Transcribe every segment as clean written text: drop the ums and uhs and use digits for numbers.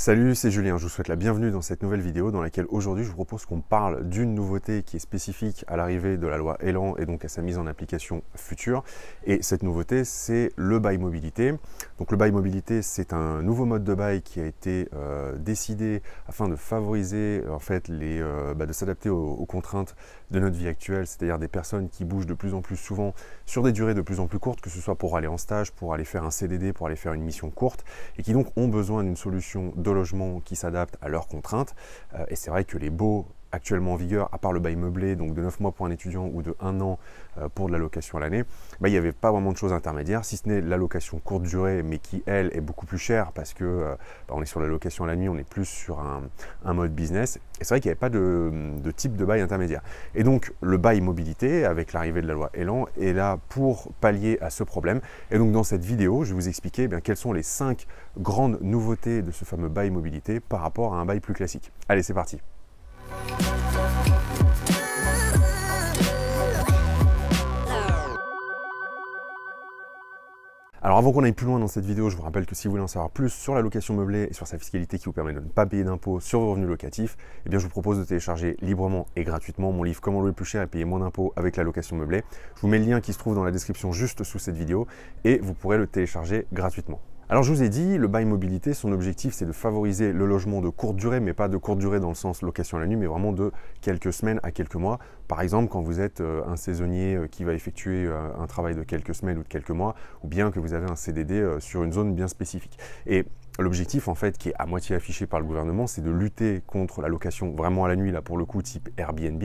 Salut, c'est Julien, je vous souhaite la bienvenue dans cette nouvelle vidéo dans laquelle aujourd'hui je vous propose qu'on parle d'une nouveauté qui est spécifique à l'arrivée de la loi Elan et donc à sa mise en application future. Et cette nouveauté, c'est le bail mobilité. Donc le bail mobilité, c'est un nouveau mode de bail qui a été décidé afin de favoriser en fait de s'adapter aux contraintes de notre vie actuelle, c'est-à-dire des personnes qui bougent de plus en plus souvent sur des durées de plus en plus courtes, que ce soit pour aller en stage, pour aller faire un CDD, pour aller faire une mission courte, et qui donc ont besoin d'une solution de logement qui s'adapte à leurs contraintes. Et c'est vrai que les baux actuellement en vigueur, à part le bail meublé, donc de 9 mois pour un étudiant ou de 1 an pour de la location à l'année, il n'y avait pas vraiment de choses intermédiaires, si ce n'est la location courte durée, mais qui, elle, est beaucoup plus chère parce que on est sur la location à la nuit, on est plus sur un mode business. Et c'est vrai qu'il n'y avait pas de type de bail intermédiaire. Et donc, le bail mobilité, avec l'arrivée de la loi Elan, est là pour pallier à ce problème. Et donc, dans cette vidéo, je vais vous expliquer quelles sont les 5 grandes nouveautés de ce fameux bail mobilité par rapport à un bail plus classique. Allez, c'est parti! Alors avant qu'on aille plus loin dans cette vidéo, je vous rappelle que si vous voulez en savoir plus sur la location meublée et sur sa fiscalité qui vous permet de ne pas payer d'impôts sur vos revenus locatifs, eh bien je vous propose de télécharger librement et gratuitement mon livre Comment louer plus cher et payer moins d'impôts avec la location meublée. Je vous mets le lien qui se trouve dans la description juste sous cette vidéo et vous pourrez le télécharger gratuitement. Alors je vous ai dit, le bail mobilité, son objectif c'est de favoriser le logement de courte durée, mais pas de courte durée dans le sens location à la nuit, mais vraiment de quelques semaines à quelques mois. Par exemple, quand vous êtes un saisonnier qui va effectuer un travail de quelques semaines ou de quelques mois, ou bien que vous avez un CDD sur une zone bien spécifique. Et l'objectif en fait qui est à moitié affiché par le gouvernement, c'est de lutter contre la location vraiment à la nuit, là pour le coup type Airbnb.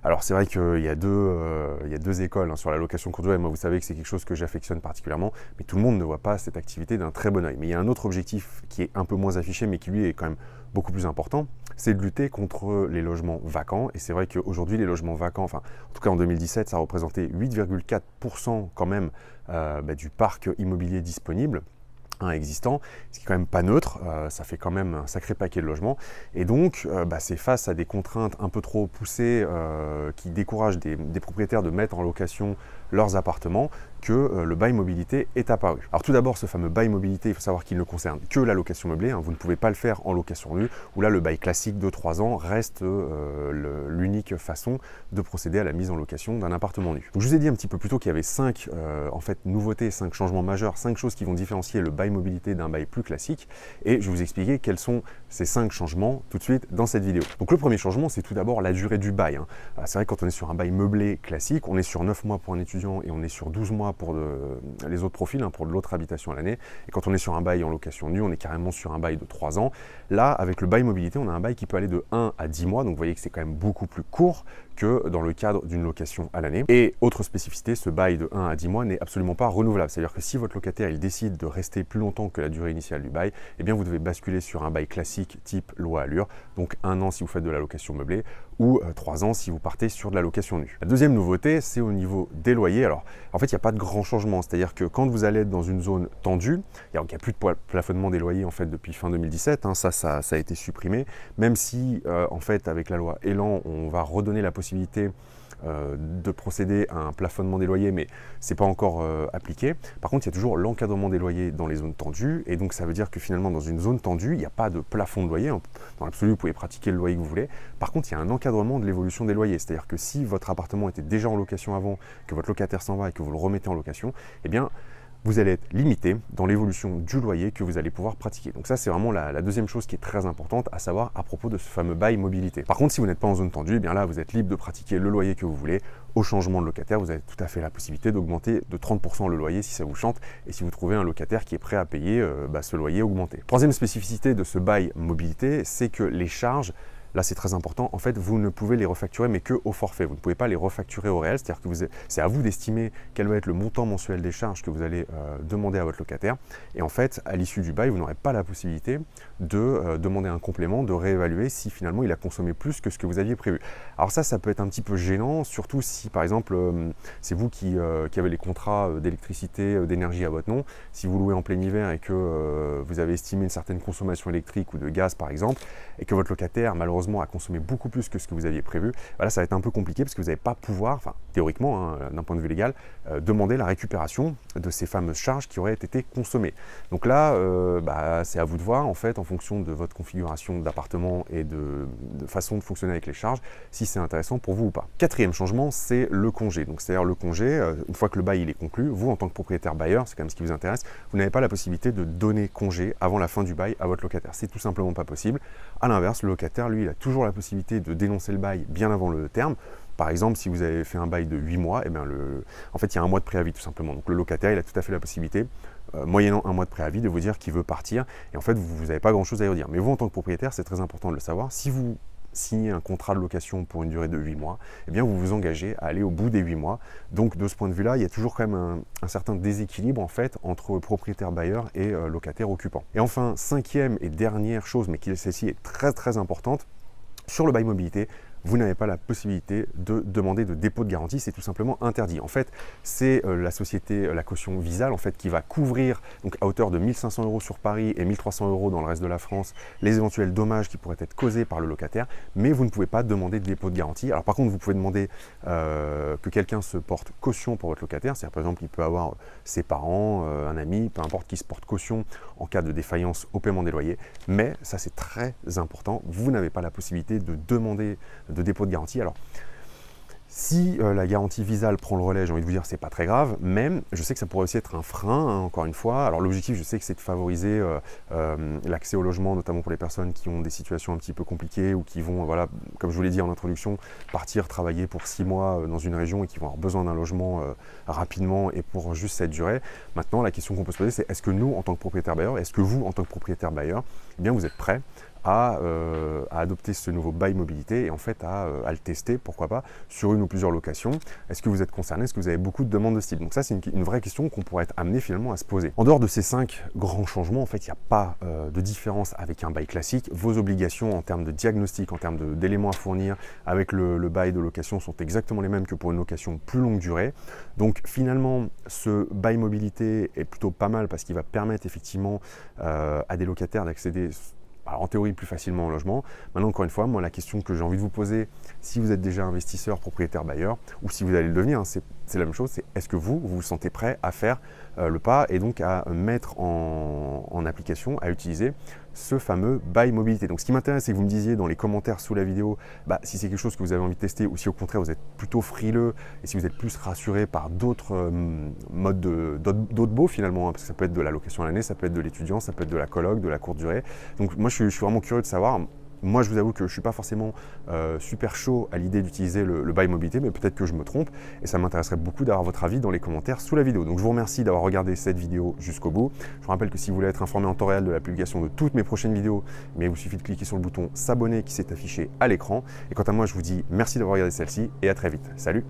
Alors c'est vrai qu'il y a deux écoles sur la location courte durée. Moi, vous savez que c'est quelque chose que j'affectionne particulièrement, mais tout le monde ne voit pas cette activité d'un très bon œil. Mais il y a un autre objectif qui est un peu moins affiché, mais qui lui est quand même beaucoup plus important, c'est de lutter contre les logements vacants. Et c'est vrai qu'aujourd'hui, les logements vacants, enfin en tout cas en 2017, ça représentait 8,4% quand même du parc immobilier disponible existant, ce qui est quand même pas neutre, ça fait quand même un sacré paquet de logements, et donc c'est face à des contraintes un peu trop poussées qui découragent des propriétaires de mettre en location leurs appartements que le bail mobilité est apparu. Alors tout d'abord, ce fameux bail mobilité, il faut savoir qu'il ne concerne que la location meublée, vous ne pouvez pas le faire en location nue, où là le bail classique de 3 ans reste l'unique façon de procéder à la mise en location d'un appartement nu. Donc je vous ai dit un petit peu plus tôt qu'il y avait 5 nouveautés, 5 changements majeurs, 5 choses qui vont différencier le bail mobilité d'un bail plus classique, et je vais vous expliquer quels sont ces 5 changements tout de suite dans cette vidéo. Donc le premier changement, c'est tout d'abord la durée du bail. C'est vrai que quand on est sur un bail meublé classique, on est sur 9 mois pour un étudiant et on est sur 12 mois pour les autres profils, pour de l'autre habitation à l'année. Et quand on est sur un bail en location nue, on est carrément sur un bail de 3 ans. Là, avec le bail mobilité, on a un bail qui peut aller de 1 à 10 mois, donc vous voyez que c'est quand même beaucoup plus court que dans le cadre d'une location à l'année. Et autre spécificité, ce bail de 1 à 10 mois n'est absolument pas renouvelable. C'est-à-dire que si votre locataire il décide de rester plus longtemps que la durée initiale du bail, eh bien vous devez basculer sur un bail classique type loi Allure, donc 1 an si vous faites de la location meublée, ou 3 ans si vous partez sur de la location nue. La deuxième nouveauté, c'est au niveau des loyers. Alors, en fait, il n'y a pas de grand changement. C'est-à-dire que quand vous allez être dans une zone tendue, il n'y a plus de plafonnement des loyers en fait depuis fin 2017. Ça a été supprimé. Même si, en fait, avec la loi Elan, on va redonner la possibilité de procéder à un plafonnement des loyers, mais c'est pas encore appliqué. Par contre, il y a toujours l'encadrement des loyers dans les zones tendues, et donc ça veut dire que finalement dans une zone tendue, il n'y a pas de plafond de loyer. Dans l'absolu, vous pouvez pratiquer le loyer que vous voulez. Par contre, il y a un encadrement de l'évolution des loyers, c'est-à-dire que si votre appartement était déjà en location avant, que votre locataire s'en va et que vous le remettez en location, eh bien vous allez être limité dans l'évolution du loyer que vous allez pouvoir pratiquer. Donc ça, c'est vraiment la deuxième chose qui est très importante à savoir à propos de ce fameux bail mobilité. Par contre, si vous n'êtes pas en zone tendue, eh bien là, vous êtes libre de pratiquer le loyer que vous voulez. Au changement de locataire, vous avez tout à fait la possibilité d'augmenter de 30% le loyer si ça vous chante et si vous trouvez un locataire qui est prêt à payer ce loyer augmenté. Troisième spécificité de ce bail mobilité, c'est que les charges, là, c'est très important. En fait, vous ne pouvez les refacturer, mais que au forfait. Vous ne pouvez pas les refacturer au réel. C'est-à-dire que c'est à vous d'estimer quel va être le montant mensuel des charges que vous allez demander à votre locataire. Et en fait, à l'issue du bail, vous n'aurez pas la possibilité de demander un complément, de réévaluer si finalement il a consommé plus que ce que vous aviez prévu. Alors ça peut être un petit peu gênant, surtout si par exemple, c'est vous qui avez les contrats d'électricité, d'énergie à votre nom. Si vous louez en plein hiver et que vous avez estimé une certaine consommation électrique ou de gaz par exemple, et que votre locataire malheureusement malheureusement à consommer beaucoup plus que ce que vous aviez prévu, là ça va être un peu compliqué parce que vous n'allez pas pouvoir, enfin théoriquement, hein, d'un point de vue légal, demander la récupération de ces fameuses charges qui auraient été consommées. Donc là, c'est à vous de voir en fait, en fonction de votre configuration d'appartement et de façon de fonctionner avec les charges, si c'est intéressant pour vous ou pas. Quatrième changement, c'est le congé. Donc c'est-à-dire le congé, une fois que le bail il est conclu, vous en tant que propriétaire bailleur, c'est quand même ce qui vous intéresse, vous n'avez pas la possibilité de donner congé avant la fin du bail à votre locataire. C'est tout simplement pas possible. À l'inverse, le locataire, lui, il a toujours la possibilité de dénoncer le bail bien avant le terme. Par exemple, si vous avez fait un bail de 8 mois, en fait, il y a un mois de préavis tout simplement. Donc le locataire, il a tout à fait la possibilité, moyennant un mois de préavis, de vous dire qu'il veut partir. Et en fait, vous n'avez pas grand-chose à lui dire. Mais vous, en tant que propriétaire, c'est très important de le savoir. Si vous signez un contrat de location pour une durée de 8 mois, vous vous engagez à aller au bout des 8 mois. Donc de ce point de vue-là, il y a toujours quand même un certain déséquilibre en fait entre propriétaire bailleur et locataire occupant. Et enfin, cinquième et dernière chose, mais qui celle-ci est très très importante, sur le bail mobilité, vous n'avez pas la possibilité de demander de dépôt de garantie, c'est tout simplement interdit. En fait, c'est la société, la caution Visal, en fait, qui va couvrir donc à hauteur de 1 500 € sur Paris et 1 300 € dans le reste de la France, les éventuels dommages qui pourraient être causés par le locataire, mais vous ne pouvez pas demander de dépôt de garantie. Alors par contre, vous pouvez demander que quelqu'un se porte caution pour votre locataire, c'est-à-dire par exemple, il peut avoir ses parents, un ami, peu importe qui se porte caution en cas de défaillance au paiement des loyers, mais ça c'est très important, vous n'avez pas la possibilité de demander de dépôt de garantie. Alors, si la garantie Visal prend le relais, j'ai envie de vous dire c'est pas très grave, mais je sais que ça pourrait aussi être un frein, hein, encore une fois. Alors l'objectif, je sais que c'est de favoriser l'accès au logement, notamment pour les personnes qui ont des situations un petit peu compliquées ou qui vont, voilà, comme je vous l'ai dit en introduction, partir travailler pour 6 mois dans une région et qui vont avoir besoin d'un logement rapidement et pour juste cette durée. Maintenant, la question qu'on peut se poser, c'est est-ce que nous, en tant que propriétaire bailleur, est-ce que vous, en tant que propriétaire bailleur, eh bien vous êtes prêts à adopter ce nouveau bail mobilité et en fait à le tester, pourquoi pas, sur une ou plusieurs locations. Est-ce que vous êtes concerné? Est-ce que vous avez beaucoup de demandes de ce type? Donc ça, c'est une vraie question qu'on pourrait être amené finalement à se poser. En dehors de ces 5 grands changements, en fait, il n'y a pas de différence avec un bail classique. Vos obligations en termes de diagnostic, en termes d'éléments à fournir avec le bail de location sont exactement les mêmes que pour une location plus longue durée. Donc finalement, ce bail mobilité est plutôt pas mal parce qu'il va permettre effectivement à des locataires d'accéder en théorie plus facilement au logement. Maintenant, encore une fois, moi, la question que j'ai envie de vous poser, si vous êtes déjà investisseur, propriétaire, bailleur, ou si vous allez le devenir, hein, c'est la même chose, c'est est-ce que vous vous sentez prêt à faire le pas et donc à mettre en application, à utiliser ce fameux bail mobilité. Donc ce qui m'intéresse, c'est que vous me disiez dans les commentaires sous la vidéo si c'est quelque chose que vous avez envie de tester ou si au contraire vous êtes plutôt frileux et si vous êtes plus rassuré par d'autres modes d'autres baux finalement, hein, parce que ça peut être de la location à l'année, ça peut être de l'étudiant, ça peut être de la coloc, de la courte durée. Donc moi je suis vraiment curieux de savoir. Moi, je vous avoue que je ne suis pas forcément super chaud à l'idée d'utiliser le bail mobilité, mais peut-être que je me trompe et ça m'intéresserait beaucoup d'avoir votre avis dans les commentaires sous la vidéo. Donc, je vous remercie d'avoir regardé cette vidéo jusqu'au bout. Je vous rappelle que si vous voulez être informé en temps réel de la publication de toutes mes prochaines vidéos, il vous suffit de cliquer sur le bouton s'abonner qui s'est affiché à l'écran. Et quant à moi, je vous dis merci d'avoir regardé celle-ci et à très vite. Salut!